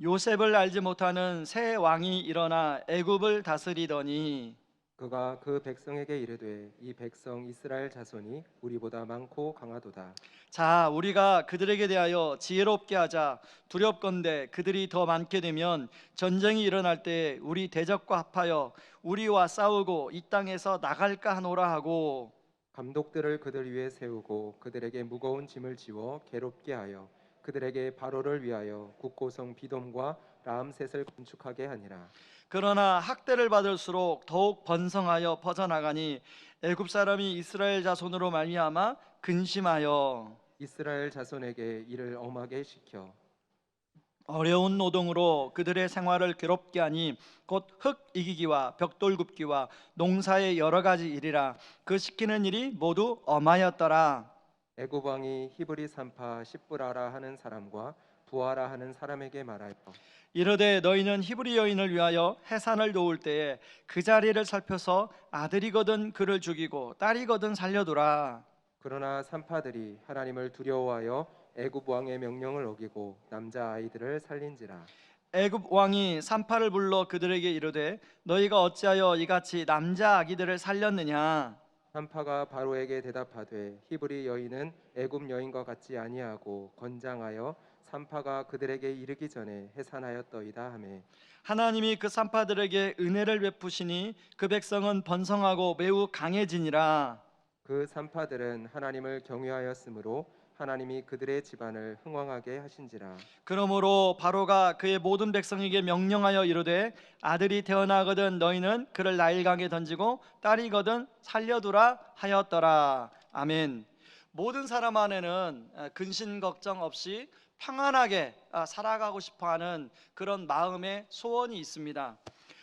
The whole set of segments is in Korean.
요셉을 알지 못하는 새 왕이 일어나 애굽을 다스리더니 그가 그 백성에게 이르되 이 백성 이스라엘 자손이 우리보다 많고 강하도다. 자, 우리가 그들에게 대하여 지혜롭게 하자. 두렵건대 그들이 더 많게 되면 전쟁이 일어날 때 우리 대적과 합하여 우리와 싸우고 이 땅에서 나갈까 하노라 하고. 감독들을 그들 위에 세우고 그들에게 무거운 짐을 지워 괴롭게 하여 그들에게 바로를 위하여 국고성 비돔과 라암셋을 건축하게 하니라. 그러나 학대를 받을수록 더욱 번성하여 퍼져나가니 애굽 사람이 이스라엘 자손으로 말미암아 근심하여 이스라엘 자손에게 이를 엄하게 시켜 어려운 노동으로 그들의 생활을 괴롭게 하니 곧 흙 이기기와 벽돌 굽기와 농사의 여러 가지 일이라. 그 시키는 일이 모두 엄하였더라. 애굽 왕이 히브리 산파 십부라라 하는 사람과 부하라 하는 사람에게 말하여 이르되 너희는 히브리 여인을 위하여 해산을 도울 때에 그 자리를 살펴서 아들이거든 그를 죽이고 딸이거든 살려두라. 그러나 산파들이 하나님을 두려워하여 애굽 왕의 명령을 어기고 남자 아이들을 살린지라. 애굽 왕이 산파를 불러 그들에게 이르되 너희가 어찌하여 이같이 남자 아기들을 살렸느냐. 산파가 바로에게 대답하되 히브리 여인은 애굽 여인과 같지 아니하고 건장하여 산파가 그들에게 이르기 전에 해산하였더이다 하매 하나님이 그 산파들에게 은혜를 베푸시니 그 백성은 번성하고 매우 강해지니라. 그 산파들은 하나님을 경외하였으므로 하나님이 그들의 집안을 흥왕하게 하신지라. 그러므로 바로가 그의 모든 백성에게 명령하여 이르되 아들이 태어나거든 너희는 그를 나일강에 던지고 딸이거든 살려두라 하였더라. 아멘. 모든 사람 안에는 근심 걱정 없이 평안하게 살아가고 싶어하는 그런 마음의 소원이 있습니다.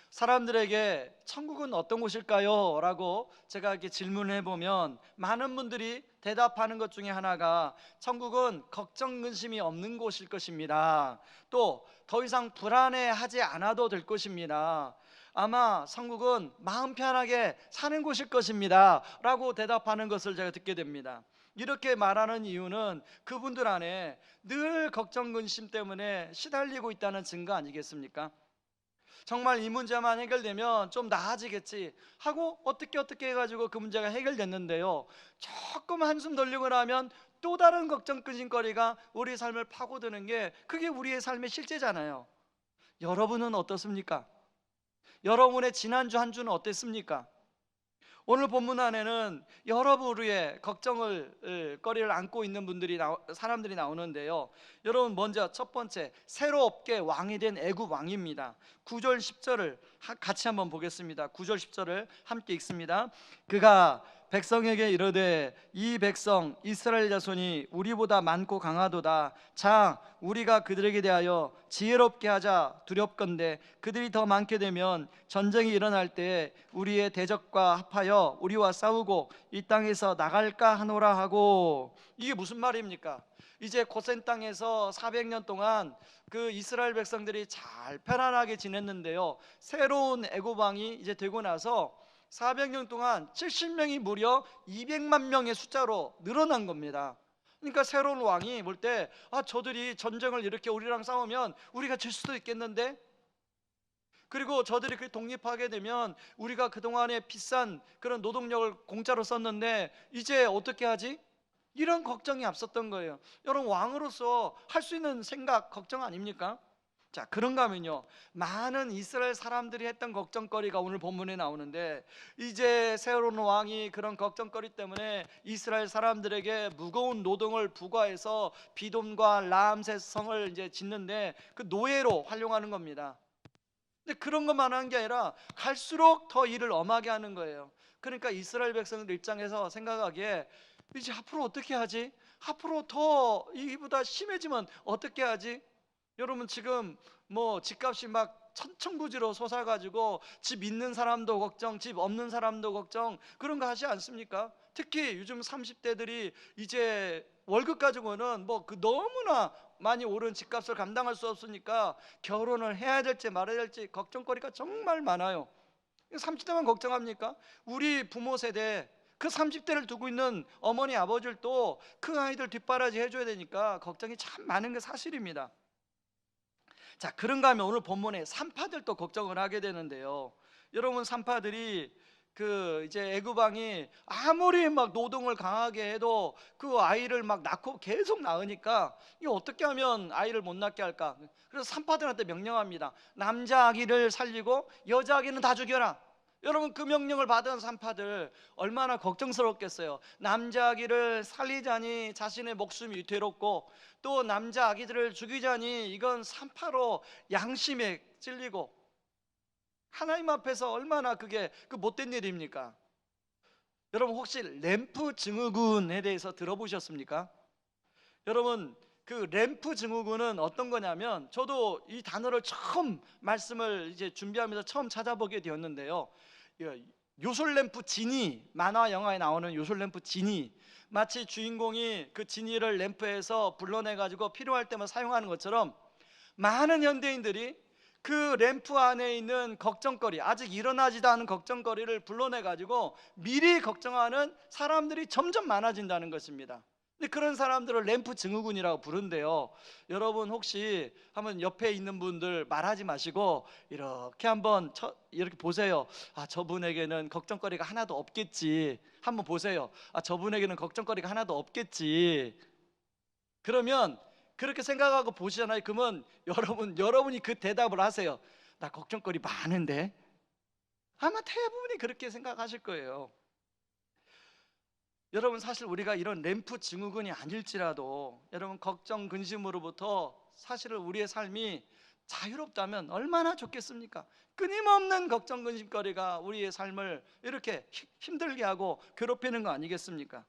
사람들에게 천국은 어떤 곳일까요? 라고 제가 이렇게 질문을 해보면 많은 분들이 대답하는 것 중에 하나가 천국은 걱정 근심이 없는 곳일 것입니다. 또 더 이상 불안해하지 않아도 될 것입니다. 아마 천국은 마음 편하게 사는 곳일 것입니다 라고 대답하는 것을 제가 듣게 됩니다. 이렇게 말하는 이유는 그분들 안에 늘 걱정 근심 때문에 시달리고 있다는 증거 아니겠습니까? 정말 이 문제만 해결되면 좀 나아지겠지 하고 어떻게 해가지고 그 문제가 해결됐는데요, 조금 한숨 돌리고 나면 또 다른 걱정 끄진거리가 우리 삶을 파고드는 게 그게 우리의 삶의 실제잖아요. 여러분은 어떻습니까? 여러분의 지난주 한 주는 어땠습니까? 오늘 본문 안에는 여러 부류의 걱정을 거리를 안고 있는 사람들이 나오는데요. 여러분, 먼저 첫 번째, 새롭게 왕이 된 애굽 왕입니다. 9절 10절을 같이 한번 보겠습니다. 9절 10절을 함께 읽습니다. 그가 백성에게 이르되 이 백성 이스라엘 자손이 우리보다 많고 강하도다. 자, 우리가 그들에게 대하여 지혜롭게 하자. 두렵건대 그들이 더 많게 되면 전쟁이 일어날 때 우리의 대적과 합하여 우리와 싸우고 이 땅에서 나갈까 하노라 하고. 이게 무슨 말입니까? 이제 고센 땅에서 400년 동안 그 이스라엘 백성들이 잘 편안하게 지냈는데요, 새로운 애굽 왕이 이제 되고 나서 400년 동안 70명이 무려 200만 명의 숫자로 늘어난 겁니다. 그러니까 새로운 왕이 볼 때 저들이 전쟁을 이렇게 우리랑 싸우면 우리가 질 수도 있겠는데, 그리고 저들이 그 독립하게 되면 우리가 그동안에 비싼 그런 노동력을 공짜로 썼는데 이제 어떻게 하지? 이런 걱정이 앞섰던 거예요. 여러분, 왕으로서 할 수 있는 생각, 걱정 아닙니까? 자, 그런가 하면요, 많은 이스라엘 사람들이 했던 걱정거리가 오늘 본문에 나오는데, 이제 새로운 왕이 그런 걱정거리 때문에 이스라엘 사람들에게 무거운 노동을 부과해서 비돔과 라암셋 성을 이제 짓는데 그 노예로 활용하는 겁니다. 근데 그런 것만 한 게 아니라 갈수록 더 일을 엄하게 하는 거예요. 그러니까 이스라엘 백성들 입장에서 생각하기에 이제 앞으로 어떻게 하지? 앞으로 더 이보다 심해지면 어떻게 하지? 여러분, 지금 뭐 집값이 막 천천부지로 솟아가지고 집 있는 사람도 걱정, 집 없는 사람도 걱정, 그런 거 하지 않습니까? 특히 요즘 30대들이 이제 월급 가지고는 뭐 그 너무나 많이 오른 집값을 감당할 수 없으니까 결혼을 해야 될지 말아야 될지 걱정거리가 정말 많아요. 30대만 걱정합니까? 우리 부모 세대 그 30대를 두고 있는 어머니 아버지들도 그 아이들 뒷바라지 해줘야 되니까 걱정이 참 많은 게 사실입니다. 자, 그런가 하면 오늘 본문에 산파들도 걱정을 하게 되는데요. 여러분, 산파들이 그 이제 애굽 왕이 아무리 막 노동을 강하게 해도 그 아이를 막 낳고 계속 낳으니까 이거 어떻게 하면 아이를 못 낳게 할까? 그래서 산파들한테 명령합니다. 남자 아기를 살리고 여자 아기는 다 죽여라. 여러분, 그 명령을 받은 산파들 얼마나 걱정스럽겠어요. 남자 아기를 살리자니 자신의 목숨이 위태롭고, 또 남자 아기들을 죽이자니 이건 산파로 양심에 찔리고, 하나님 앞에서 얼마나 그게 그 못된 일입니까? 여러분, 혹시 램프 증후군에 대해서 들어보셨습니까? 여러분, 그 램프 증후군은 어떤 거냐면, 저도 이 단어를 처음 말씀을 이제 준비하면서 처음 찾아보게 되었는데요. 요술램프 지니, 만화 영화에 나오는 요술램프 지니, 마치 주인공이 그 지니를 램프에서 불러내 가지고 필요할 때만 사용하는 것처럼 많은 현대인들이 그 램프 안에 있는 걱정거리, 아직 일어나지도 않은 걱정거리를 불러내 가지고 미리 걱정하는 사람들이 점점 많아진다는 것입니다. 근데 그런 사람들을 램프 증후군이라고 부른대요. 여러분, 혹시 한번 옆에 있는 분들 말하지 마시고 이렇게 한번 이렇게 보세요. 아, 저분에게는 걱정거리가 하나도 없겠지. 한번 보세요. 아, 저분에게는 걱정거리가 하나도 없겠지. 그러면 그렇게 생각하고 보시잖아요. 그러면 여러분이 그 대답을 하세요. 나 걱정거리 많은데. 아마 대부분이 그렇게 생각하실 거예요. 여러분, 사실 우리가 이런 램프 증후군이 아닐지라도 여러분, 걱정 근심으로부터 사실은 우리의 삶이 자유롭다면 얼마나 좋겠습니까? 끊임없는 걱정 근심거리가 우리의 삶을 이렇게 힘들게 하고 괴롭히는 거 아니겠습니까?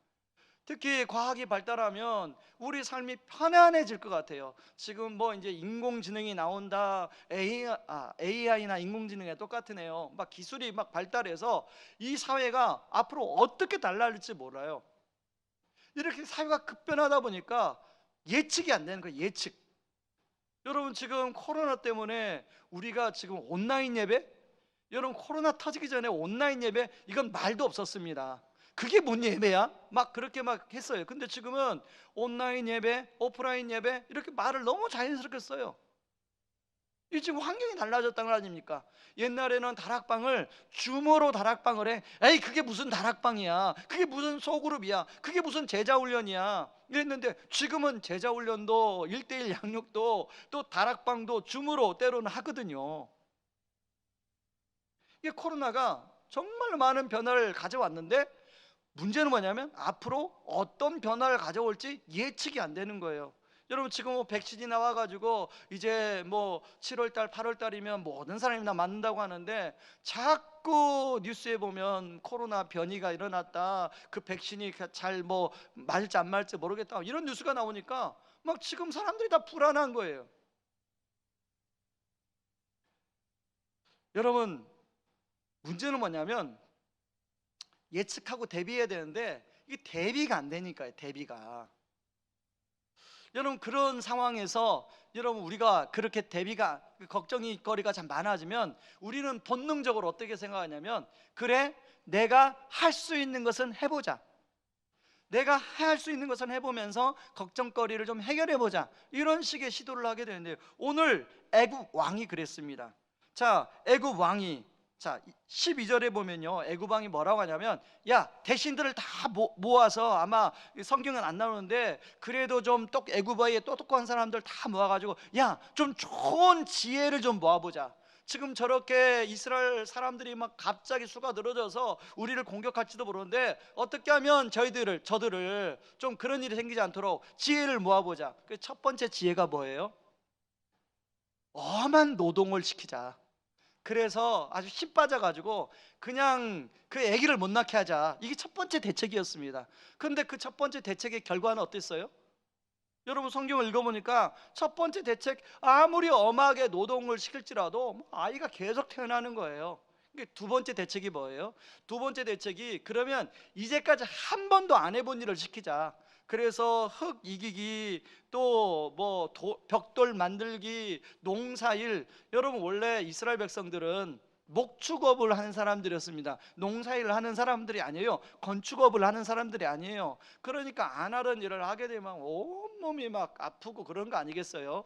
특히 과학이 발달하면 우리 삶이 편안해질 것 같아요. 지금 뭐 이제 인공지능이 나온다, AI나 인공지능에 똑같으네요. 막 기술이 막 발달해서 이 사회가 앞으로 어떻게 달라질지 몰라요. 이렇게 사회가 급변하다 보니까 예측이 안 되는 거예요. 예측. 여러분, 지금 코로나 때문에 우리가 지금 온라인 예배, 여러분, 코로나 터지기 전에 온라인 예배, 이건 말도 없었습니다. 그게 뭔 예배야? 막 그렇게 막 했어요. 근데 지금은 온라인 예배, 오프라인 예배, 이렇게 말을 너무 자연스럽게 써요. 이 지금 환경이 달라졌다는 거 아닙니까? 옛날에는 다락방을 줌으로 다락방을 해. 에이, 그게 무슨 다락방이야? 그게 무슨 소그룹이야? 그게 무슨 제자훈련이야? 이랬는데 지금은 제자훈련도 1:1 양육도 또 다락방도 줌으로 때로는 하거든요. 이게 코로나가 정말 많은 변화를 가져왔는데, 문제는 뭐냐면 앞으로 어떤 변화를 가져올지 예측이 안 되는 거예요. 여러분, 지금 뭐 백신이 나와가지고 이제 뭐 7월달 8월달이면 모든 사람이 다 맞는다고 하는데, 자꾸 뉴스에 보면 코로나 변이가 일어났다, 그 백신이 잘 뭐 맞을지 안 맞을지 모르겠다, 이런 뉴스가 나오니까 막 지금 사람들이 다 불안한 거예요. 여러분, 문제는 뭐냐면 예측하고 대비해야 되는데 이게 대비가 안 되니까요. 대비가. 여러분, 그런 상황에서 여러분, 우리가 그렇게 대비가 걱정이 거리가 참 많아지면 우리는 본능적으로 어떻게 생각하냐면, 그래, 내가 할 수 있는 것은 해보자. 내가 할 수 있는 것은 해보면서 걱정거리를 좀 해결해보자, 이런 식의 시도를 하게 되는데요. 오늘 애굽 왕이 그랬습니다. 자, 애굽 왕이, 자 12절에 보면요, 애굽 왕이 뭐라고 하냐면, 야, 대신들을 다 모아서, 아마 성경은 안 나오는데 그래도 좀 애굽의 똑똑한 사람들 다 모아가지고, 야, 좀 좋은 지혜를 좀 모아보자. 지금 저렇게 이스라엘 사람들이 막 갑자기 수가 늘어져서 우리를 공격할지도 모르는데, 어떻게 하면 저들을 좀 그런 일이 생기지 않도록 지혜를 모아보자. 그 첫 번째 지혜가 뭐예요? 엄한 노동을 시키자. 그래서 아주 힘 빠져가지고 그냥 그 아기를 못 낳게 하자. 이게 첫 번째 대책이었습니다. 그런데 그 첫 번째 대책의 결과는 어땠어요? 여러분, 성경을 읽어보니까 첫 번째 대책, 아무리 엄하게 노동을 시킬지라도 아이가 계속 태어나는 거예요. 두 번째 대책이 뭐예요? 두 번째 대책이, 그러면 이제까지 한 번도 안 해본 일을 시키자. 그래서 흙 이기기, 또 뭐 벽돌 만들기, 농사일. 여러분, 원래 이스라엘 백성들은 목축업을 하는 사람들이었습니다. 농사일을 하는 사람들이 아니에요. 건축업을 하는 사람들이 아니에요. 그러니까 안 하던 일을 하게 되면 온몸이 막 아프고 그런 거 아니겠어요?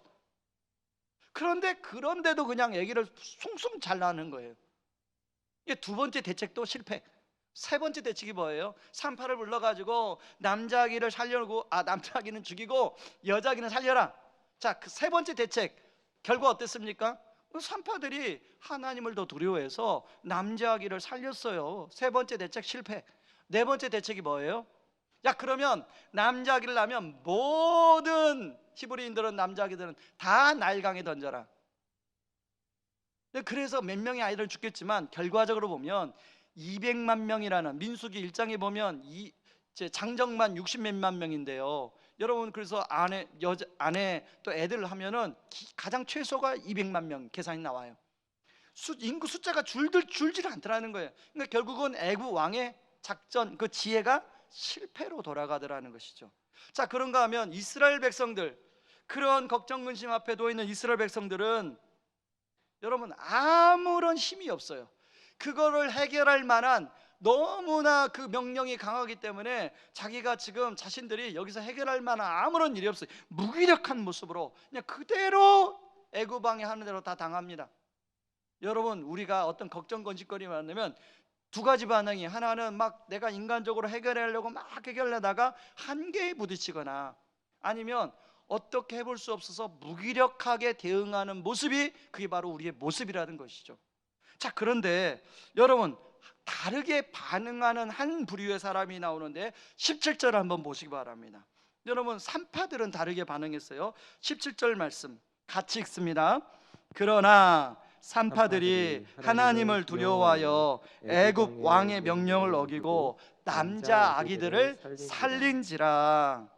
그런데도 그냥 얘기를 숭숭 잘 나는 거예요. 이게 두 번째 대책도 실패. 세 번째 대책이 뭐예요? 산파를 불러가지고 남자아기를 살려고, 남자아기는 죽이고 여자아기는 살려라. 자, 그 세 번째 대책 결과 어땠습니까? 산파들이 하나님을 더 두려워해서 남자아기를 살렸어요. 세 번째 대책 실패. 네 번째 대책이 뭐예요? 야, 그러면 남자아기를 낳으면 모든 히브리인들은, 남자아기들은 다 나일강에 던져라. 그래서 몇 명의 아이들은 죽겠지만 결과적으로 보면 200만 명이라는, 민수기 1장에 보면 장정만 60몇만 명인데요. 여러분, 그래서 아내 또 애들 하면은 가장 최소가 200만 명 계산이 나와요. 인구 숫자가 줄질 않더라는 거예요. 그러니까 결국은 애굽 왕의 작전, 그 지혜가 실패로 돌아가더라는 것이죠. 자, 그런가 하면 이스라엘 백성들, 그런 걱정 근심 앞에 놓여 있는 이스라엘 백성들은 여러분 아무런 힘이 없어요. 그거를 해결할 만한, 너무나 그 명령이 강하기 때문에 자기가 지금 자신들이 여기서 해결할 만한 아무런 일이 없어요. 무기력한 모습으로 그냥 그대로 애굽 왕이 하는 대로 다 당합니다. 여러분, 우리가 어떤 걱정 건식거리만 하면 두 가지 반응이, 하나는 막 내가 인간적으로 해결하려고 막 해결하다가 한계에 부딪히거나, 아니면 어떻게 해볼 수 없어서 무기력하게 대응하는 모습이, 그게 바로 우리의 모습이라는 것이죠. 자, 그런데 여러분, 다르게 반응하는 한 부류의 사람이 나오는데 17절 한번 보시기 바랍니다. 여러분, 산파들은 다르게 반응했어요. 17절 말씀 같이 읽습니다. 그러나 산파들이 하나님을 두려워하여 애굽 왕의 명령을 어기고 남자 아기들을 살린지라.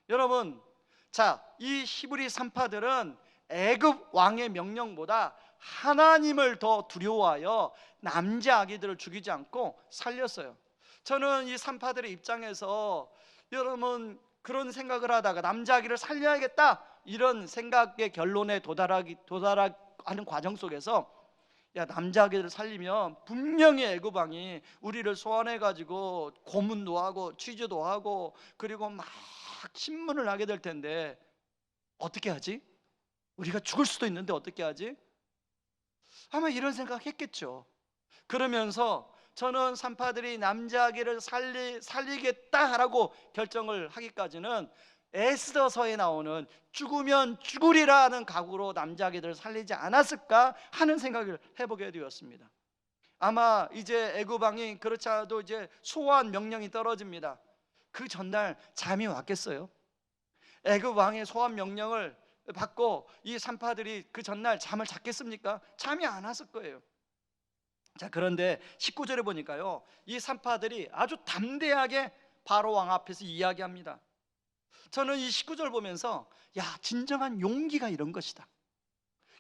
여러분, 자, 이 히브리 산파들은 애굽 왕의 명령보다 하나님을 더 두려워하여 남자 아기들을 죽이지 않고 살렸어요. 저는 이 산파들의 입장에서 여러분 그런 생각을 하다가 남자 아기를 살려야겠다, 이런 생각의 결론에 도달하는 과정 속에서, 야, 남자 아기를 살리면 분명히 애굽 왕이 우리를 소환해 가지고 고문도 하고 취조도 하고 그리고 막 신문을 하게 될 텐데 어떻게 하지? 우리가 죽을 수도 있는데 어떻게 하지? 아마 이런 생각했겠죠. 그러면서 저는 산파들이 남자아기를 살리겠다라고 결정을 하기까지는 에스더서에 나오는 죽으면 죽으리라는 각오로 남자아기들을 살리지 않았을까 하는 생각을 해보게 되었습니다. 아마 이제 애굽 왕이 그렇지 않아도 이제 소환 명령이 떨어집니다. 그 전날 잠이 왔겠어요? 애굽 왕의 소환 명령을 받고 이 산파들이 그 전날 잠을 잤겠습니까? 잠이 안 왔을 거예요. 자, 그런데 19절에 보니까요, 이 산파들이 아주 담대하게 바로 왕 앞에서 이야기합니다. 저는 이 19절 보면서, 야, 진정한 용기가 이런 것이다.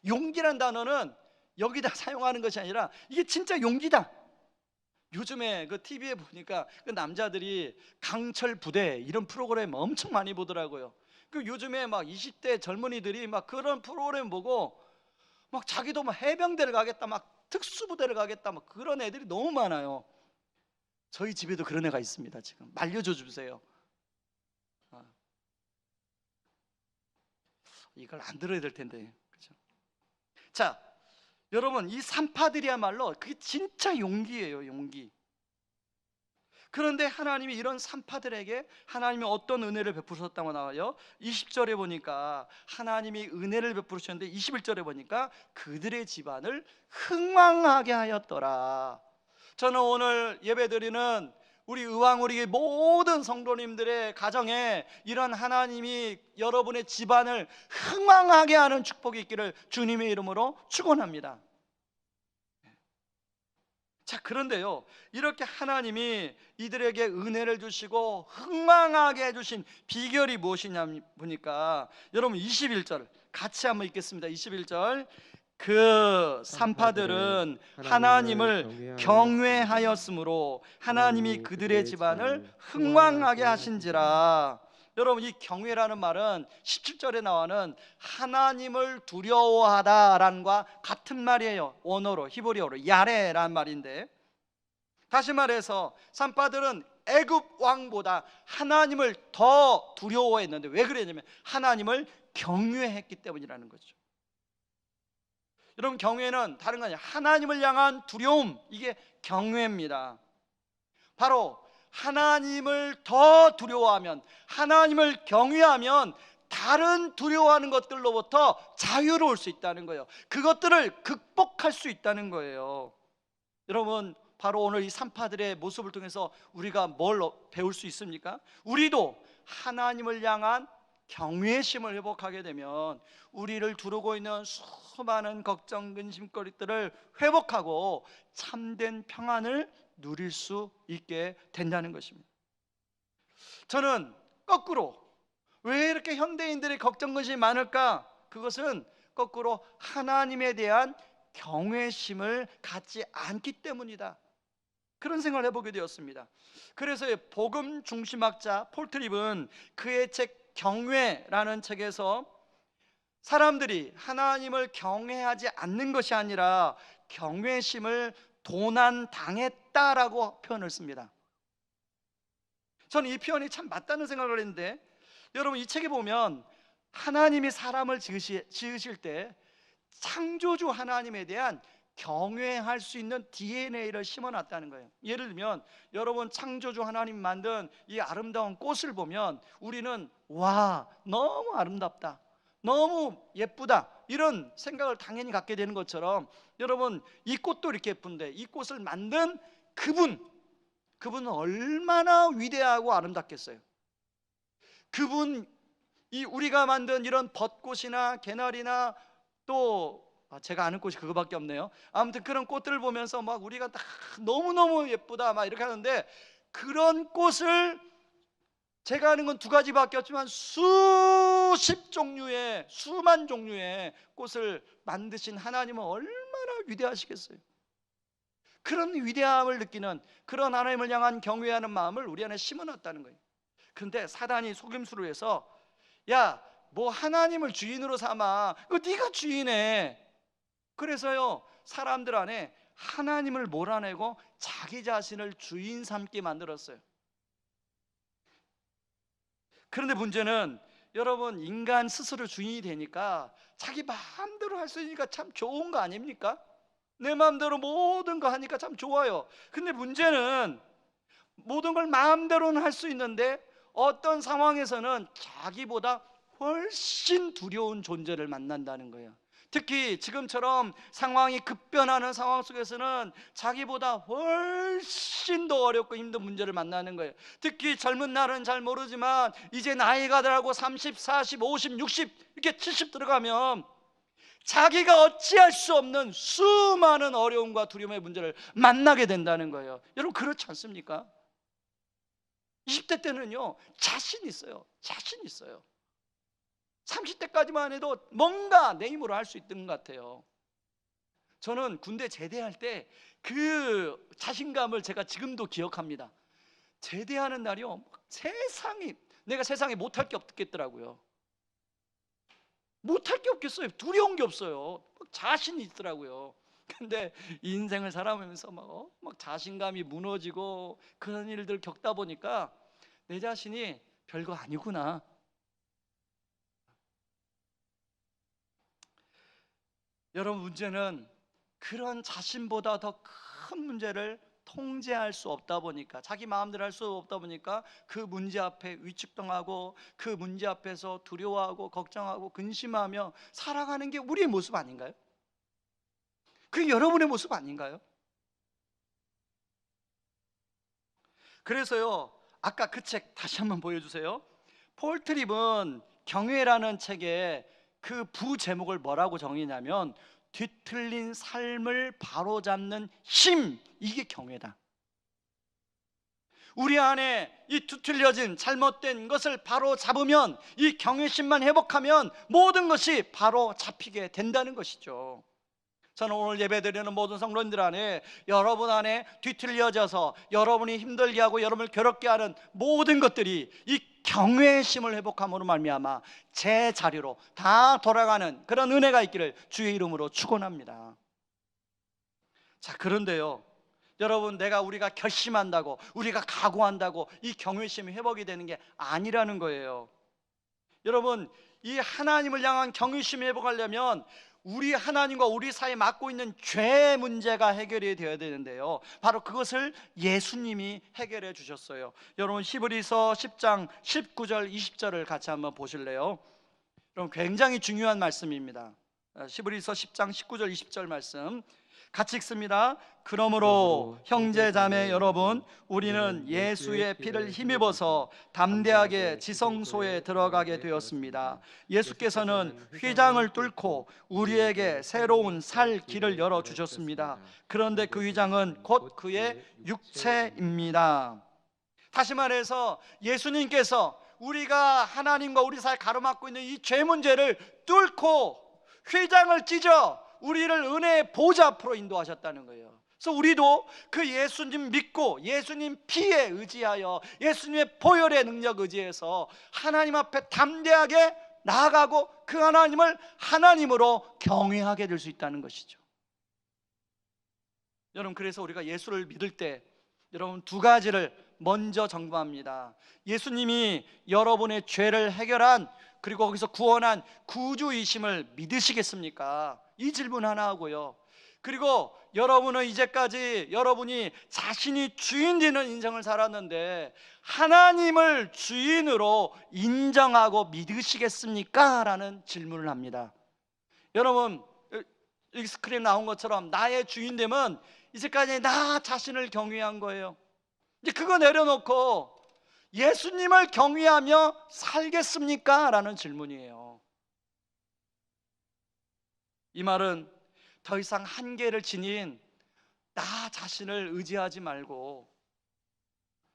용기란 단어는 여기다 사용하는 것이 아니라 이게 진짜 용기다. 요즘에 그 TV에 보니까 그 남자들이 강철 부대 이런 프로그램 엄청 많이 보더라고요. 그 요즘에 막 20대 젊은이들이 막 그런 프로그램 보고 막 자기도 막 해병대를 가겠다, 막 특수부대를 가겠다, 막 그런 애들이 너무 많아요. 저희 집에도 그런 애가 있습니다. 지금 말려줘 주세요. 이걸 안 들어야 될 텐데, 그렇죠? 자, 여러분, 이 산파들이야말로 그게 진짜 용기예요, 용기. 그런데 하나님이 이런 산파들에게 하나님이 어떤 은혜를 베푸셨다고 나와요? 20절에 보니까 하나님이 은혜를 베푸셨는데 21절에 보니까 그들의 집안을 흥왕하게 하였더라. 저는 오늘 예배드리는 우리 의왕우리 모든 성도님들의 가정에 이런 하나님이 여러분의 집안을 흥왕하게 하는 축복이 있기를 주님의 이름으로 축원합니다. 자, 그런데요, 이렇게 하나님이 이들에게 은혜를 주시고 흥망하게 해주신 비결이 무엇이냐 보니까, 여러분 21절 같이 한번 읽겠습니다. 21절, 그 산파들은 하나님을 경외하였으므로 하나님이 그들의 집안을 흥왕하게 하신지라. 여러분, 이 경외라는 말은 17절에 나오는 하나님을 두려워하다라는 것과 같은 말이에요. 원어로, 히브리어로 야레라는 말인데, 다시 말해서 산파들은 애굽 왕보다 하나님을 더 두려워했는데, 왜 그랬냐면 하나님을 경외했기 때문이라는 거죠. 여러분, 경외는 다른 거 아니에요. 하나님을 향한 두려움, 이게 경외입니다. 바로 하나님을 더 두려워하면, 하나님을 경외하면 다른 두려워하는 것들로부터 자유로울 수 있다는 거예요. 그것들을 극복할 수 있다는 거예요. 여러분, 바로 오늘 이 산파들의 모습을 통해서 우리가 뭘 배울 수 있습니까? 우리도 하나님을 향한 경외심을 회복하게 되면 우리를 두르고 있는 수많은 걱정, 근심거리들을 회복하고 참된 평안을 누릴 수 있게 된다는 것입니다. 저는 거꾸로, 왜 이렇게 현대인들의 걱정, 근심이 많을까? 그것은 거꾸로 하나님에 대한 경외심을 갖지 않기 때문이다, 그런 생각을 해보게 되었습니다. 그래서 복음 중심학자 폴 트립은 그의 책 경외라는 책에서 사람들이 하나님을 경외하지 않는 것이 아니라 경외심을 도난당했다라고 표현을 씁니다. 저는 이 표현이 참 맞다는 생각을 했는데, 여러분, 이 책에 보면 하나님이 사람을 지으실 때 창조주 하나님에 대한 경외할 수 있는 DNA를 심어놨다는 거예요. 예를 들면 여러분, 창조주 하나님 만든 이 아름다운 꽃을 보면 우리는 와, 너무 아름답다, 너무 예쁘다, 이런 생각을 당연히 갖게 되는 것처럼, 여러분, 이 꽃도 이렇게 예쁜데 이 꽃을 만든 그분은 얼마나 위대하고 아름답겠어요. 이 우리가 만든 이런 벚꽃이나 개나리나 또 제가 아는 꽃이 그거밖에 없네요. 아무튼 그런 꽃들을 보면서 막 우리가 다 너무너무 예쁘다 막 이렇게 하는데, 그런 꽃을 제가 아는 건 두 가지밖에 없지만 수십 종류의, 수만 종류의 꽃을 만드신 하나님은 얼마나 위대하시겠어요. 그런 위대함을 느끼는, 그런 하나님을 향한 경외하는 마음을 우리 안에 심어놨다는 거예요. 그런데 사단이 속임수로 해서, 야, 뭐 하나님을 주인으로 삼아, 그 네가 주인해. 그래서요, 사람들 안에 하나님을 몰아내고 자기 자신을 주인 삼게 만들었어요. 그런데 문제는, 여러분, 인간 스스로 주인이 되니까 자기 마음대로 할 수 있으니까 참 좋은 거 아닙니까? 내 마음대로 모든 거 하니까 참 좋아요. 근데 문제는 모든 걸 마음대로는 할 수 있는데 어떤 상황에서는 자기보다 훨씬 두려운 존재를 만난다는 거예요. 특히 지금처럼 상황이 급변하는 상황 속에서는 자기보다 훨씬 더 어렵고 힘든 문제를 만나는 거예요. 특히 젊은 날은 잘 모르지만 이제 나이가 들고 30, 40, 50, 60 이렇게 70 들어가면 자기가 어찌할 수 없는 수많은 어려움과 두려움의 문제를 만나게 된다는 거예요. 여러분, 그렇지 않습니까? 20대 때는요, 자신 있어요. 30대까지만 해도 뭔가 내 힘으로 할 수 있던 것 같아요. 저는 군대 제대할 때 그 자신감을 제가 지금도 기억합니다. 제대하는 날이요, 내가 세상에 못할 게 없겠더라고요. 못할 게 없겠어요. 두려운 게 없어요. 자신이 있더라고요. 근데 인생을 살아가면서 막 자신감이 무너지고 그런 일들 겪다 보니까 내 자신이 별거 아니구나. 여러분, 문제는 그런 자신보다 더 큰 문제를 통제할 수 없다 보니까, 자기 마음대로 할 수 없다 보니까 그 문제 앞에 위축당하고 그 문제 앞에서 두려워하고 걱정하고 근심하며 살아가는 게 우리의 모습 아닌가요? 그게 여러분의 모습 아닌가요? 그래서요, 아까 그 책 다시 한번 보여주세요. 폴 트립은 경외라는 책에 그 부제목을 뭐라고 정의냐면 뒤틀린 삶을 바로잡는 힘, 이게 경외다. 우리 안에 이 뒤틀려진 잘못된 것을 바로 잡으면, 이 경외심만 회복하면 모든 것이 바로 잡히게 된다는 것이죠. 저는 오늘 예배드리는 모든 성도님들 안에, 여러분 안에 뒤틀려져서 여러분이 힘들게 하고 여러분을 괴롭게 하는 모든 것들이 이 경외심을 회복함으로 말미암아 제 자리로 다 돌아가는 그런 은혜가 있기를 주의 이름으로 축원합니다. 자, 그런데요, 여러분, 우리가 결심한다고, 우리가 각오한다고 이 경외심이 회복이 되는 게 아니라는 거예요. 여러분, 이 하나님을 향한 경외심을 회복하려면 우리 하나님과 우리 사이에 맡고 있는 죄 문제가 해결이 되어야 되는데요, 바로 그것을 예수님이 해결해 주셨어요. 여러분 히브리서 10장 19절 20절을 같이 한번 보실래요? 여러분 굉장히 중요한 말씀입니다. 히브리서 10장 19절 20절 말씀 같이 읽습니다. 그러므로 형제 자매 여러분, 우리는 예수의 피를 힘입어서 담대하게 지성소에 들어가게 되었습니다. 예수께서는 휘장을 뚫고 우리에게 새로운 살 길을 열어 주셨습니다. 그런데 그 휘장은 곧 그의 육체입니다. 다시 말해서 예수님께서 우리가 하나님과 우리 사이에 가로막고 있는 이 죄 문제를 뚫고 휘장을 찢어 우리를 은혜의 보좌 앞으로 인도하셨다는 거예요. 그래서 우리도 그 예수님 믿고 예수님 피에 의지하여 예수님의 보혈의 능력 의지해서 하나님 앞에 담대하게 나아가고 그 하나님을 하나님으로 경외하게 될 수 있다는 것이죠. 여러분, 그래서 우리가 예수를 믿을 때 여러분 두 가지를 먼저 점검합니다. 예수님이 여러분의 죄를 해결한, 그리고 거기서 구원한 구주이심을 믿으시겠습니까? 이 질문 하나 하고요. 그리고 여러분은 이제까지 여러분이 자신이 주인 되는 인생을 살았는데 하나님을 주인으로 인정하고 믿으시겠습니까? 라는 질문을 합니다. 여러분, 여기 스크린 나온 것처럼 나의 주인 되면 이제까지 나 자신을 경외한 거예요. 이제 그거 내려놓고 예수님을 경외하며 살겠습니까? 라는 질문이에요. 이 말은 더 이상 한계를 지닌 나 자신을 의지하지 말고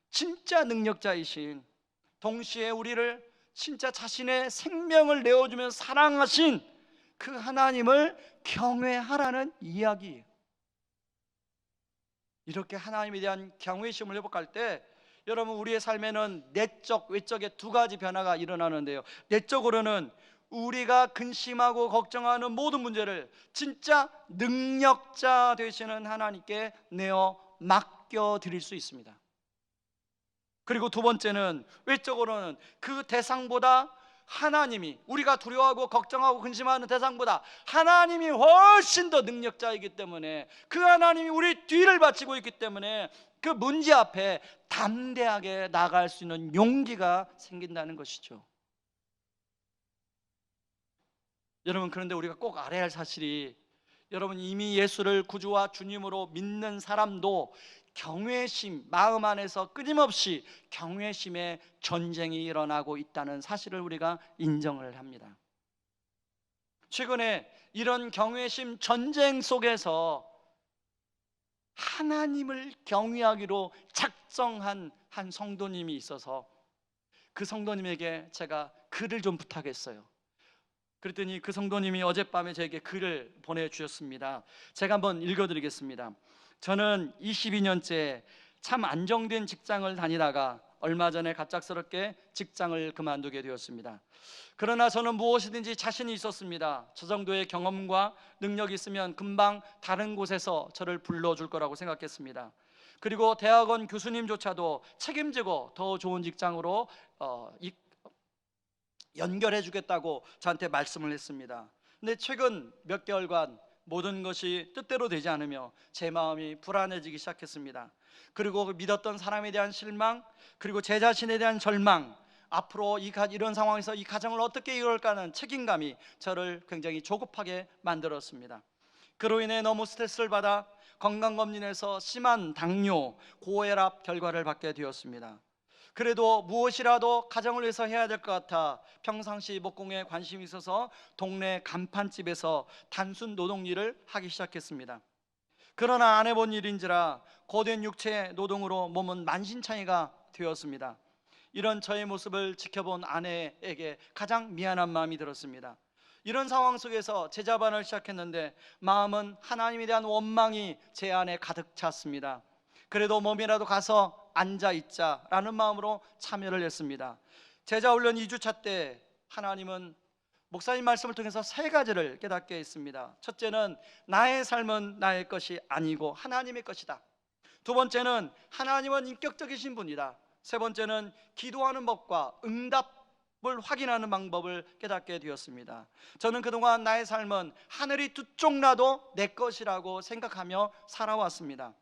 진짜 능력자이신, 동시에 우리를 진짜 자신의 생명을 내어주며 사랑하신 그 하나님을 경외하라는 이야기예요. 이렇게 하나님에 대한 경외심을 회복할 때 여러분 우리의 삶에는 내적, 외적의 두 가지 변화가 일어나는데요, 내적으로는 우리가 근심하고 걱정하는 모든 문제를 진짜 능력자 되시는 하나님께 내어 맡겨드릴 수 있습니다. 그리고 두 번째는 외적으로는 그 대상보다 하나님이, 우리가 두려워하고 걱정하고 근심하는 대상보다 하나님이 훨씬 더 능력자이기 때문에, 그 하나님이 우리 뒤를 바치고 있기 때문에 그 문제 앞에 담대하게 나갈 수 있는 용기가 생긴다는 것이죠. 여러분, 그런데 우리가 꼭 알아야 할 사실이, 여러분 이미 예수를 구주와 주님으로 믿는 사람도 경외심, 마음 안에서 끊임없이 경외심의 전쟁이 일어나고 있다는 사실을 우리가 인정을 합니다. 최근에 이런 경외심 전쟁 속에서 하나님을 경외하기로 작정한 한 성도님이 있어서 그 성도님에게 제가 글을 좀 부탁했어요. 그랬더니 그 성도님이 어젯밤에 저에게 글을 보내주셨습니다. 제가 한번 읽어드리겠습니다. 저는 22년째 참 안정된 직장을 다니다가 얼마 전에 갑작스럽게 직장을 그만두게 되었습니다. 그러나 저는 무엇이든지 자신이 있었습니다. 저 정도의 경험과 능력이 있으면 금방 다른 곳에서 저를 불러줄 거라고 생각했습니다. 그리고 대학원 교수님조차도 책임지고 더 좋은 직장으로 연결해 주겠다고 저한테 말씀을 했습니다. 근데 최근 몇 개월간 모든 것이 뜻대로 되지 않으며 제 마음이 불안해지기 시작했습니다. 그리고 믿었던 사람에 대한 실망, 그리고 제 자신에 대한 절망, 앞으로 이런 상황에서 이 가정을 어떻게 이끌까 하는 책임감이 저를 굉장히 조급하게 만들었습니다. 그로 인해 너무 스트레스를 받아 건강검진에서 심한 당뇨, 고혈압 결과를 받게 되었습니다. 그래도 무엇이라도 가정을 위해서 해야 될 것 같아 평상시 목공에 관심이 있어서 동네 간판집에서 단순 노동 일을 하기 시작했습니다. 그러나 안 해본 일인지라 고된 육체 노동으로 몸은 만신창이가 되었습니다. 이런 저의 모습을 지켜본 아내에게 가장 미안한 마음이 들었습니다. 이런 상황 속에서 제자반을 시작했는데 마음은 하나님에 대한 원망이 제 안에 가득 찼습니다. 그래도 몸이라도 가서 앉아 있자라는 마음으로 참여를 했습니다. 제자 훈련 2주차 때 하나님은 목사님 말씀을 통해서 세 가지를 깨닫게 했습니다. 첫째는 나의 삶은 나의 것이 아니고 하나님의 것이다. 두 번째는 하나님은 인격적이신 분이다. 세 번째는 기도하는 법과 응답 확인하는 방법을 깨닫게 되었습니다. 저는 그동안 나의 삶은 하늘이 두 쪽 나도 내 것이라고 생각하며 살아왔습니다.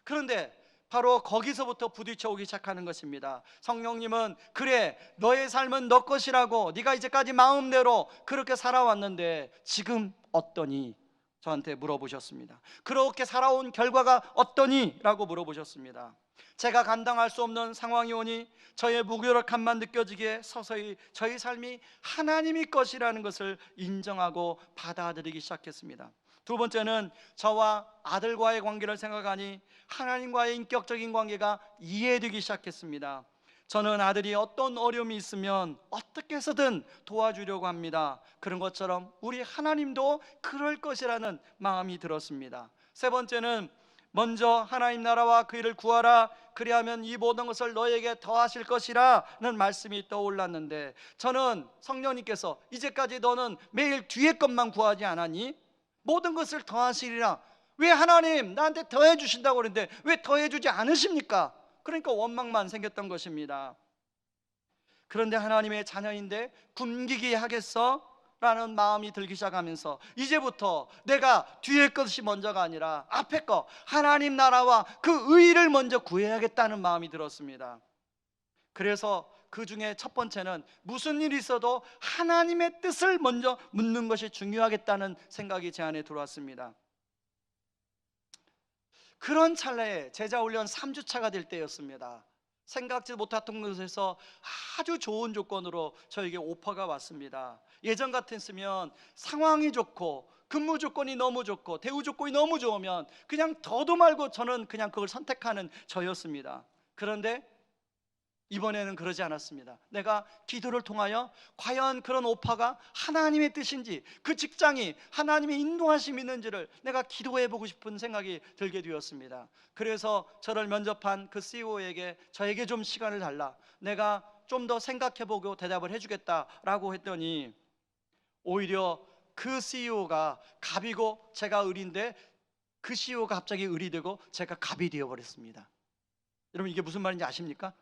그런데 바로 거기서부터 부딪혀 오기 시작하는 것입니다. 성령님은 그래, 너의 삶은 너 것이라고, 네가 이제까지 마음대로 그렇게 살아왔는데 지금 어떠니? 저한테 물어보셨습니다. 그렇게 살아온 결과가 어떠니? 라고 물어보셨습니다. 제가 감당할 수 없는 상황이 오니 저의 무기력함만 느껴지기에 서서히 저의 삶이 하나님의 것이라는 것을 인정하고 받아들이기 시작했습니다. 두 번째는 저와 아들과의 관계를 생각하니 하나님과의 인격적인 관계가 이해되기 시작했습니다. 저는 아들이 어떤 어려움이 있으면 어떻게 해서든 도와주려고 합니다. 그런 것처럼 우리 하나님도 그럴 것이라는 마음이 들었습니다. 세 번째는 먼저 하나님 나라와 그 일을 구하라, 그리하면 이 모든 것을 너에게 더하실 것이라는 말씀이 떠올랐는데, 저는 성령님께서 이제까지 너는 매일 뒤에 것만 구하지 않았니? 모든 것을 더하시리라. 왜 하나님 나한테 더해 주신다고 그러는데 왜 더해 주지 않으십니까? 그러니까 원망만 생겼던 것입니다. 그런데 하나님의 자녀인데 굶기게 하겠어? 라는 마음이 들기 시작하면서 이제부터 내가 뒤에 것이 먼저가 아니라 앞에 거, 하나님 나라와 그 의를 먼저 구해야겠다는 마음이 들었습니다. 그래서 그 중에 첫 번째는 무슨 일이 있어도 하나님의 뜻을 먼저 묻는 것이 중요하겠다는 생각이 제 안에 들어왔습니다. 그런 찰나에 제자 훈련 3주차가 될 때였습니다. 생각지 못했던 곳에서 아주 좋은 조건으로 저에게 오퍼가 왔습니다. 예전 같았으면 상황이 좋고 근무 조건이 너무 좋고 대우 조건이 너무 좋으면 그냥 더도 말고 저는 그냥 그걸 선택하는 저였습니다. 그런데 이번에는 그러지 않았습니다. 내가 기도를 통하여 과연 그런 오파가 하나님의 뜻인지, 그 직장이 하나님의 인도하심이 있는지를 내가 기도해보고 싶은 생각이 들게 되었습니다. 그래서 저를 면접한 그 CEO에게 저에게 좀 시간을 달라, 내가 좀 더 생각해보고 대답을 해주겠다라고 했더니 오히려 그 CEO가 갑이고 제가 을인데 그 CEO가 갑자기 을이 되고 제가 갑이 되어버렸습니다. 여러분, 이게 무슨 말인지 아십니까?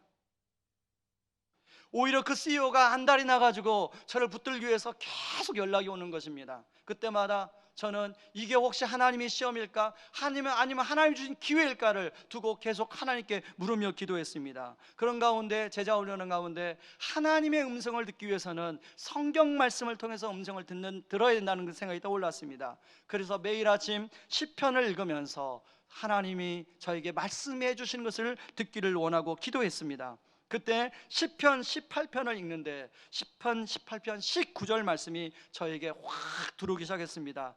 오히려 그 CEO가 안달이 나가지고 저를 붙들기 위해서 계속 연락이 오는 것입니다. 그때마다 저는 이게 혹시 하나님의 시험일까? 아니면 하나님 주신 기회일까를 두고 계속 하나님께 물으며 기도했습니다. 그런 가운데 제자 훈련하는 가운데 하나님의 음성을 듣기 위해서는 성경 말씀을 통해서 음성을 들어야 된다는 그 생각이 떠올랐습니다. 그래서 매일 아침 시편을 읽으면서 하나님이 저에게 말씀해 주신 것을 듣기를 원하고 기도했습니다. 그때 시편 18편을 읽는데 시편 18편 19절 말씀이 저에게 확 들어오기 시작했습니다.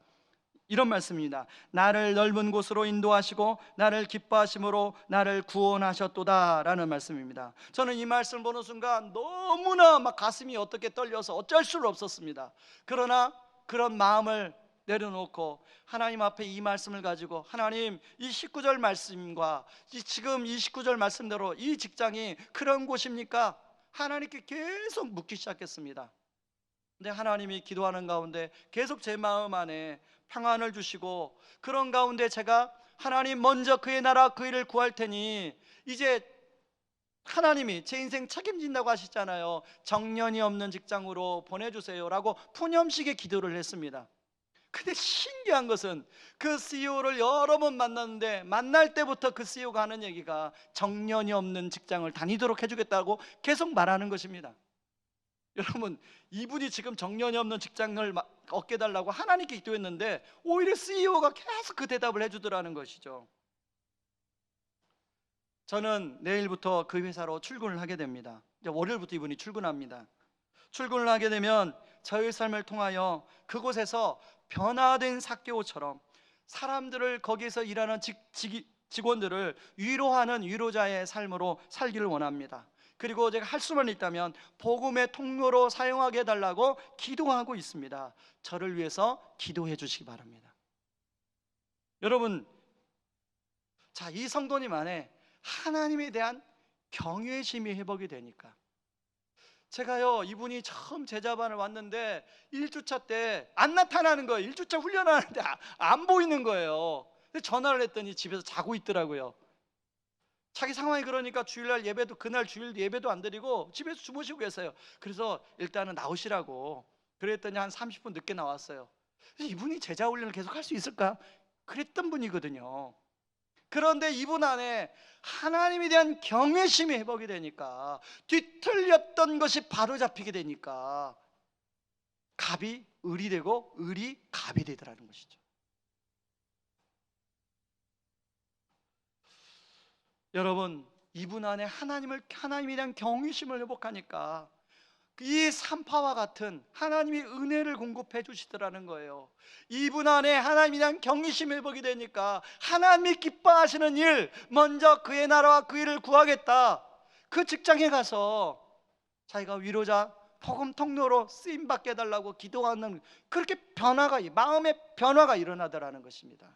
이런 말씀입니다. 나를 넓은 곳으로 인도하시고 나를 기뻐하심으로 나를 구원하셨도다 라는 말씀입니다. 저는 이 말씀을 보는 순간 너무나 막 가슴이 어떻게 떨려서 어쩔 수가 없었습니다. 그러나 그런 마음을 내려놓고 하나님 앞에 이 말씀을 가지고, 하나님, 이 19절 말씀과 지금 이 19절 말씀대로 이 직장이 그런 곳입니까? 하나님께 계속 묻기 시작했습니다. 근데 하나님이 기도하는 가운데 계속 제 마음 안에 평안을 주시고, 그런 가운데 제가 하나님 먼저 그의 나라 그 일을 구할 테니 이제 하나님이 제 인생 책임진다고 하시잖아요. 정년이 없는 직장으로 보내주세요 라고 푸념식의 기도를 했습니다. 근데 신기한 것은 그 CEO를 여러 번 만났는데 만날 때부터 그 CEO가 하는 얘기가 정년이 없는 직장을 다니도록 해주겠다고 계속 말하는 것입니다. 여러분, 이분이 지금 정년이 없는 직장을 얻게 달라고 하나님께 기도했는데 오히려 CEO가 계속 그 대답을 해주더라는 것이죠. 저는 내일부터 그 회사로 출근을 하게 됩니다. 이제 월요일부터 이분이 출근합니다. 출근을 하게 되면 저의 삶을 통하여 그곳에서 변화된 삭개오처럼 사람들을, 거기에서 일하는 직원들을 위로하는 위로자의 삶으로 살기를 원합니다. 그리고 제가 할 수만 있다면 복음의 통로로 사용하게 해달라고 기도하고 있습니다. 저를 위해서 기도해 주시기 바랍니다. 여러분, 자, 이 성도님 안에 하나님에 대한 경외심이 회복이 되니까, 제가요, 이분이 처음 제자반을 왔는데 1주차 때 안 나타나는 거예요. 1주차 훈련하는데 안 보이는 거예요. 근데 전화를 했더니 집에서 자고 있더라고요. 자기 상황이 그러니까 주일날 예배도, 그날 주일 예배도 안 드리고 집에서 주무시고 계세요. 그래서 일단은 나오시라고 그랬더니 한 30분 늦게 나왔어요. 그래서 이분이 제자 훈련을 계속 할 수 있을까? 그랬던 분이거든요. 그런데 이분 안에 하나님에 대한 경외심이 회복이 되니까, 뒤틀렸던 것이 바로잡히게 되니까 갑이 을이 되고 을이 갑이 되더라는 것이죠. 여러분, 이분 안에 하나님에 대한 경외심을 회복하니까 이 산파와 같은 하나님이 은혜를 공급해 주시더라는 거예요. 이분 안에 하나님에 대한 경외심 회복이 되니까 하나님이 기뻐하시는 일, 먼저 그의 나라와 그 일을 구하겠다. 그 직장에 가서 자기가 위로자, 복음 통로로 쓰임 받게 해달라고 기도하는, 그렇게 마음의 변화가 일어나더라는 것입니다.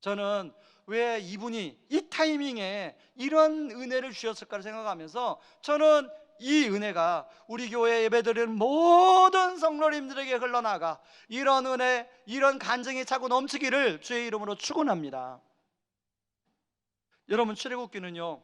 저는 왜 이분이 이 타이밍에 이런 은혜를 주셨을까를 생각하면서, 저는 이 은혜가 우리 교회 예배드리는 모든 성도님들에게 흘러나가 이런 은혜, 이런 간증이 차고 넘치기를 주의 이름으로 축원합니다. 여러분, 출애굽기는요,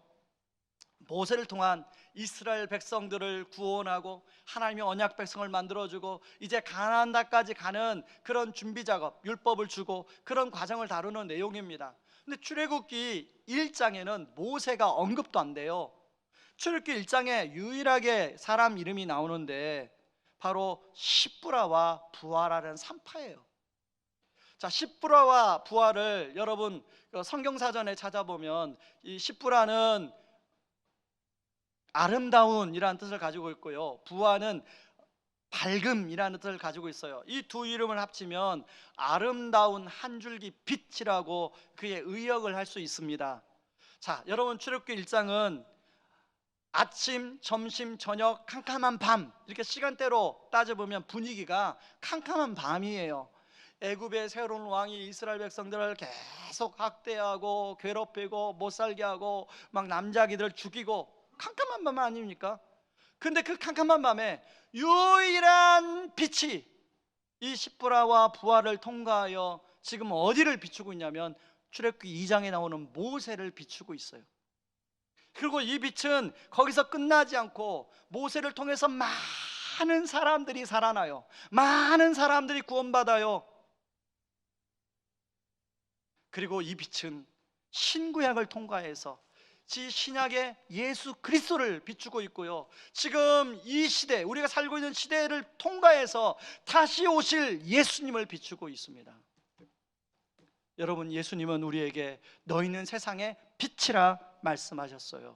모세를 통한 이스라엘 백성들을 구원하고 하나님의 언약 백성을 만들어주고 이제 가나안 땅까지 가는 그런 준비 작업, 율법을 주고 그런 과정을 다루는 내용입니다. 근데 출애굽기 1장에는 모세가 언급도 안 돼요. 출애굽기 1장에 유일하게 사람 이름이 나오는데 바로 십브라와 부하라는 산파예요. 자, 십브라와 부하를 여러분 성경사전에 찾아보면, 이 십브라는 아름다운이라는 뜻을 가지고 있고요, 부하는 밝음이라는 뜻을 가지고 있어요. 이 두 이름을 합치면 아름다운 한 줄기 빛이라고 그의 의역을 할 수 있습니다. 자, 여러분, 출애굽기 1장은 아침, 점심, 저녁, 캄캄한 밤, 이렇게 시간대로 따져보면 분위기가 캄캄한 밤이에요. 애굽의 새로운 왕이 이스라엘 백성들을 계속 학대하고 괴롭히고 못살게 하고 막 남자아기들 죽이고, 캄캄한 밤 아닙니까? 근데 그 캄캄한 밤에 유일한 빛이 이 십브라와 부하를 통과하여 지금 어디를 비추고 있냐면 출애굽기 2장에 나오는 모세를 비추고 있어요. 그리고 이 빛은 거기서 끝나지 않고 모세를 통해서 많은 사람들이 살아나요. 많은 사람들이 구원받아요. 그리고 이 빛은 신구약을 통과해서 신약의 예수 그리스도를 비추고 있고요, 지금 이 시대, 우리가 살고 있는 시대를 통과해서 다시 오실 예수님을 비추고 있습니다. 여러분, 예수님은 우리에게 너희는 세상의 빛이라 말씀하셨어요.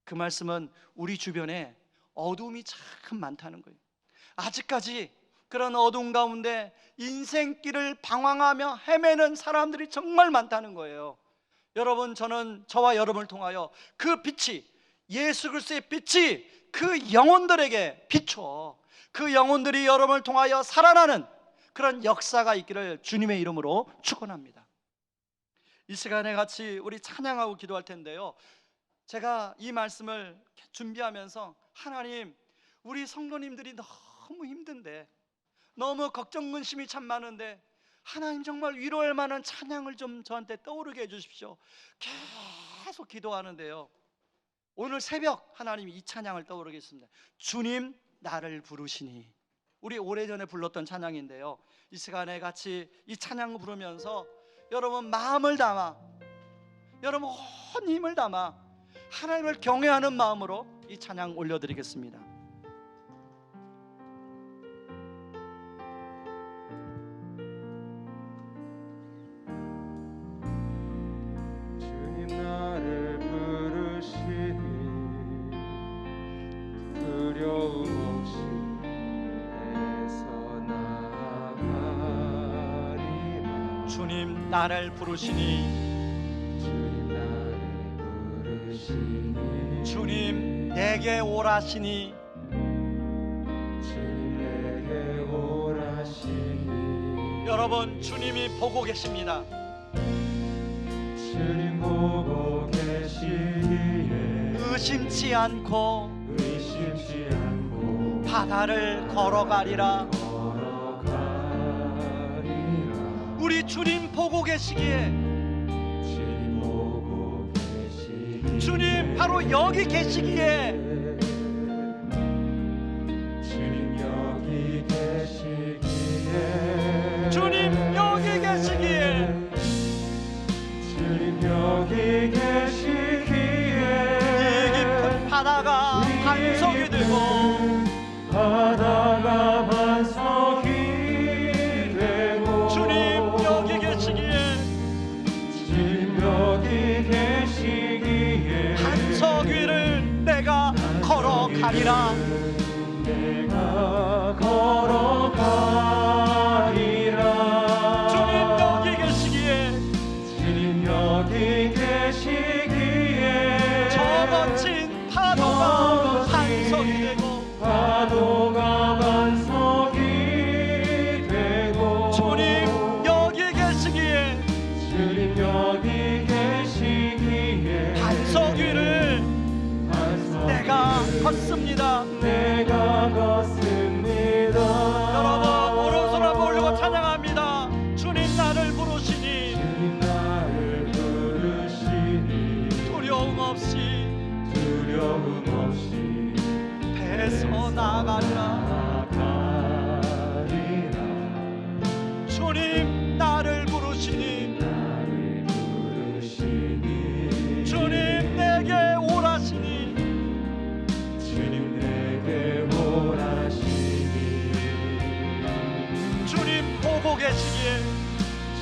그 말씀은 우리 주변에 어두움이 참 많다는 거예요. 아직까지 그런 어두움 가운데 인생길을 방황하며 헤매는 사람들이 정말 많다는 거예요. 여러분, 저는 저와 여러분을 통하여 그 빛이, 예수 그리스도의 빛이 그 영혼들에게 비춰 그 영혼들이 여러분을 통하여 살아나는 그런 역사가 있기를 주님의 이름으로 축원합니다. 이 시간에 같이 우리 찬양하고 기도할 텐데요, 제가 이 말씀을 준비하면서 하나님, 우리 성도님들이 너무 힘든데, 너무 걱정 근심이 참 많은데 하나님 정말 위로할 만한 찬양을 좀 저한테 떠오르게 해주십시오. 계속 기도하는데요, 오늘 새벽 하나님이 이 찬양을 떠오르겠습니다. 주님 나를 부르시니. 우리 오래전에 불렀던 찬양인데요, 이 시간에 같이 이 찬양을 부르면서 여러분 마음을 담아, 여러분 온 힘을 담아 하나님을 경외하는 마음으로 이 찬양 올려드리겠습니다. 주님 나를 부르시니 두려움 없이 내서 나아가리라. 주님 나를 부르시니, 주님 나를 부르시니 주님 내게 오라시니, 주님 내게 오라시니. 여러분 주님이 보고 계십니다. 주님 보고 계시기에 의심치 않고 바다를 걸어가리라. 우리 주님 보고 계시기에 주님 보고 계시기에 주님 바로 여기 계시기에 주님 여기 계시기에 주님 여기 계시기에 주님 여기 계시기에 이 깊은 바다가 반석이 되고 바다가 반석이 되고 주님 여기 계시기에 주님 여기 계시기에 반석 위를 내가 걸어가리라. 내가 걸어가리라. 주님 여기 계시기에 주님 여기 계시기에 저 거친 파도가 반석이 되고 파도가 반석이 되고 주님 여기 계시기에 주님 여기 계시기에 반석 위를 내가 걷습니다. 내가 걷습니다. 여러분 오른손 한번 올리고 찬양합니다. 주님 나를 부르시니 주님 나를 부르시니 두려움 없이 배서 나가리라. 주님 나를 부르시니 주님 내게 오라시니 주님 내게 오라시니 주님 보고 계시기에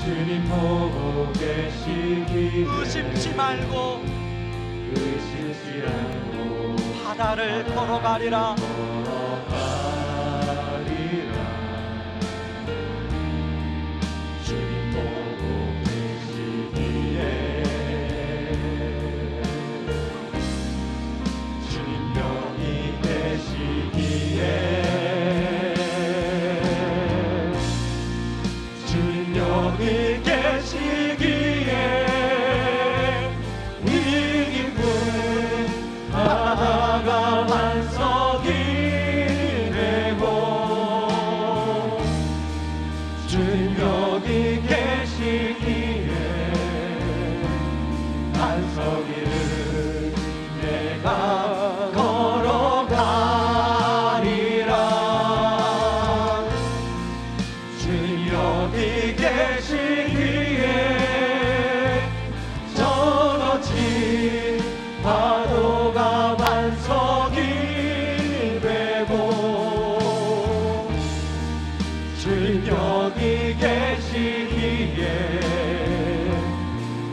주님 보고 계시기에 의심치 말고 의심치 않고 바다를 걸어가리라. 걸어가리라. 주님 보고 계시기에 주님 여기 계시기에 주님 여기 계시기에 이 깊은 바다가 반석이 되고 주님 여기 계시기에 반석이를 내가 걸어가리라. 주님 여기 계시기에 저거친 파도가 반석이 되고 주님 여기 계시기에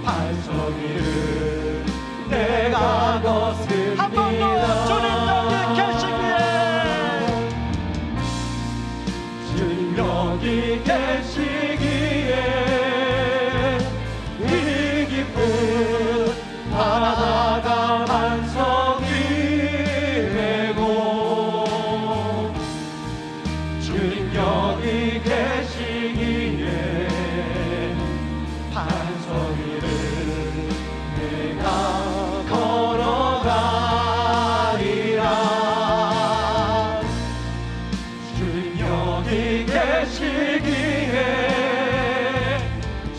반석이를 내가 걷습니다. 한 번 더 주님 여기 계시기에 주님 여기 계시기에 이 깊은 바다가 반석이 되고 주님 여기 계시기에 반석이를 내가 걸어가리라. 주님 여기 계시기에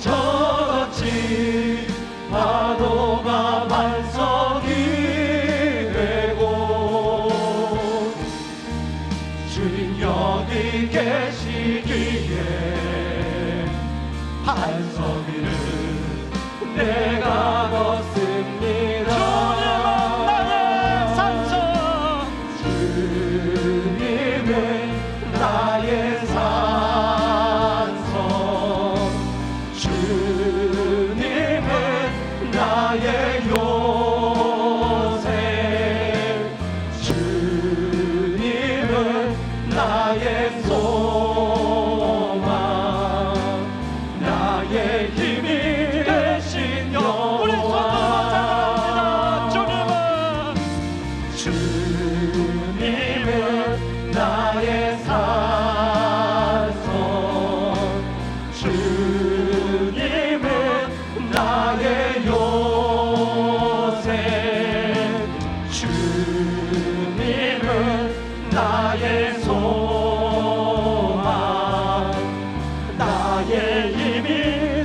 저거친 파도가 반석이 되고 주님 여기 계시기에 반석이를 내가 걷습니다. 주님은 나의 산성 주님은 나의 요새 주님은 나의 소망 나의 힘이 되신 우리 손 들어 찬양합니다. 주님은 나의 산성 주님은 나의 요새 주님은 나의 소망 나의 힘이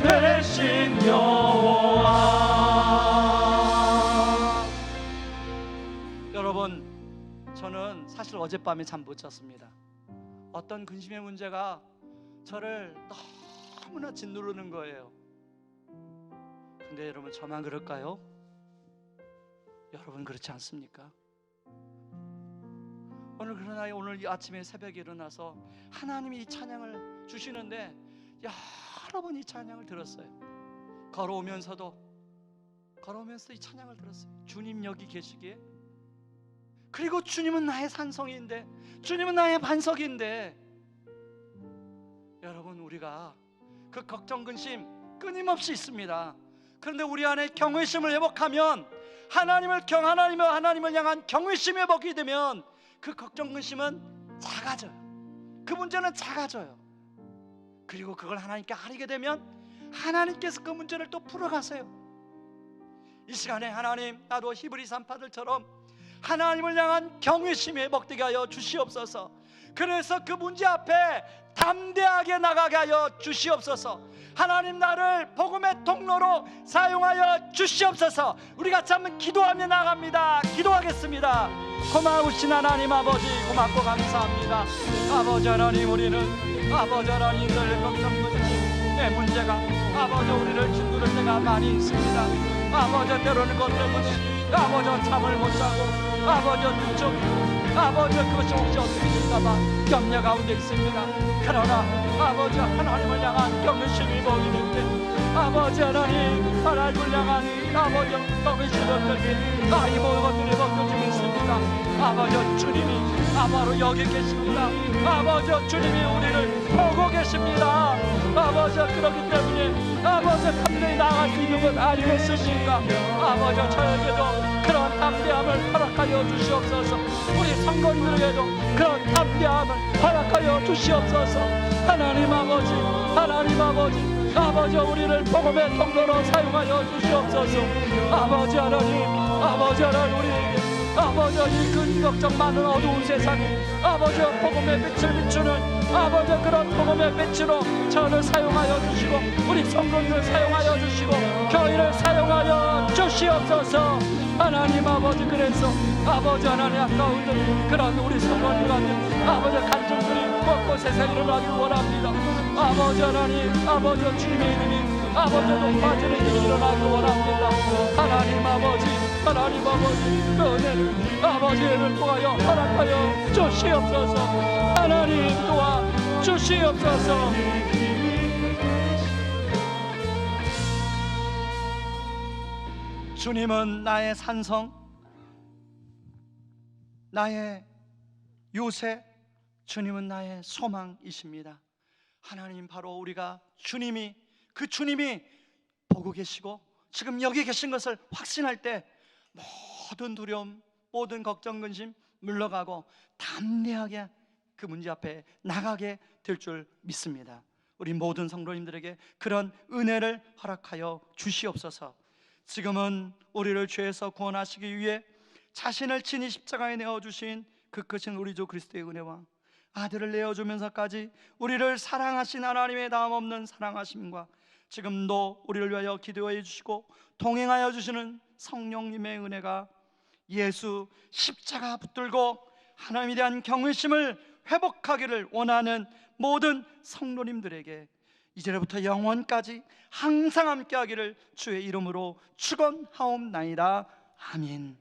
되신 여호와 어젯밤에 잠 못 잤습니다. 어떤 근심의 문제가 저를 너무나 짓누르는 거예요. 근데 여러분, 저만 그럴까요? 여러분 그렇지 않습니까? 오늘 이 아침에 새벽에 일어나서 하나님이 이 찬양을 주시는데 여러 번 이 찬양을 들었어요. 걸어오면서 이 찬양을 들었어요. 주님 여기 계시기에. 그리고 주님은 나의 산성인데, 주님은 나의 반석인데, 여러분, 우리가 그 걱정 근심 끊임없이 있습니다. 그런데 우리 안에 경외심을 회복하면, 하나님을 향한 경외심이 회복이 되면 그 걱정 근심은 작아져요. 그 문제는 작아져요. 그리고 그걸 하나님께 아뢰게 되면 하나님께서 그 문제를 또 풀어가세요. 이 시간에 하나님, 나도 히브리 산파들처럼 하나님을 향한 경외심이 회복되게 하여 주시옵소서. 그래서 그 문제 앞에 담대하게 나가게 하여 주시옵소서. 하나님, 나를 복음의 통로로 사용하여 주시옵소서. 우리 같이 한번 기도하며 나갑니다. 기도하겠습니다. 고마우신 하나님 아버지, 고맙고 감사합니다. 아버지 하나님, 우리는 아버지 하나님, 늘 걱정 내 문제가 아버지 우리를 짓누를 때가 많이 있습니다. 아버지, 때로는 것 때문에 아버지 잠을 못 자고 아버지 눈쪽이고 아버지 그것이 혹시 어떻게 될까봐 염려 가운데 있습니다. 그러나 아버지, 하나님을 향한 경외심이 보이는데 아버지 하나님을 향한 아버지 경외심을 들게 이 모든 것들이 벗겨지고 있습니다. 아버지, 주님이 바로 여기 계십니다. 아버지, 주님이 우리를 보고 계십니다. 아버지, 그렇기 때문에 아버지 담대히 나아갈 수 있는 것 아니겠습니까? 아버지, 저에게도 그런 담대함을 허락하여 주시옵소서. 우리 성도님들에게도 그런 담대함을 허락하여 주시옵소서. 하나님 아버지, 아버지, 우리를 복음의 통로로 사용하여 주시옵소서. 아버지 하나님, 우리에게 아버지, 이 근걱정 많은 어두운 세상에 아버지 복음의 빛을 비추는 아버지 그런 복음의 빛으로 저를 사용하여 주시고 우리 성도님을 사용하여 주시고 교회를 사용하여 주시옵소서. 하나님 아버지, 그래서 아버지 하나님, 아까운 그런 우리 성도님들 아버지 간증들이 곳곳에서 일어나길 원합니다. 아버지 하나님, 아버지 주님의 이름이 아버지 높아지는 일이 일어나길 원합니다. 하나님 아버지, 그 은혜를 아버지를 통하여 허락하여 주시옵소서. 하나님 도와 주시옵소서. 주님은 나의 산성, 나의 요새, 주님은 나의 소망이십니다. 하나님, 바로 우리가 주님이 보고 계시고 지금 여기 계신 것을 확신할 때 모든 두려움, 모든 걱정, 근심 물러가고 담대하게 그 문제 앞에 나가게 될 줄 믿습니다. 우리 모든 성도님들에게 그런 은혜를 허락하여 주시옵소서. 지금은 우리를 죄에서 구원하시기 위해 자신을 친히 십자가에 내어주신 그 크신 우리 주 그리스도의 은혜와 아들을 내어주면서까지 우리를 사랑하신 하나님의 다함없는 사랑하심과 지금도 우리를 위하여 기도해 주시고 동행하여 주시는 성령님의 은혜가 예수 십자가 붙들고 하나님에 대한 경외심을 회복하기를 원하는 모든 성도님들에게 이제부터 영원까지 항상 함께하기를 주의 이름으로 축원하옵나이다. 아멘.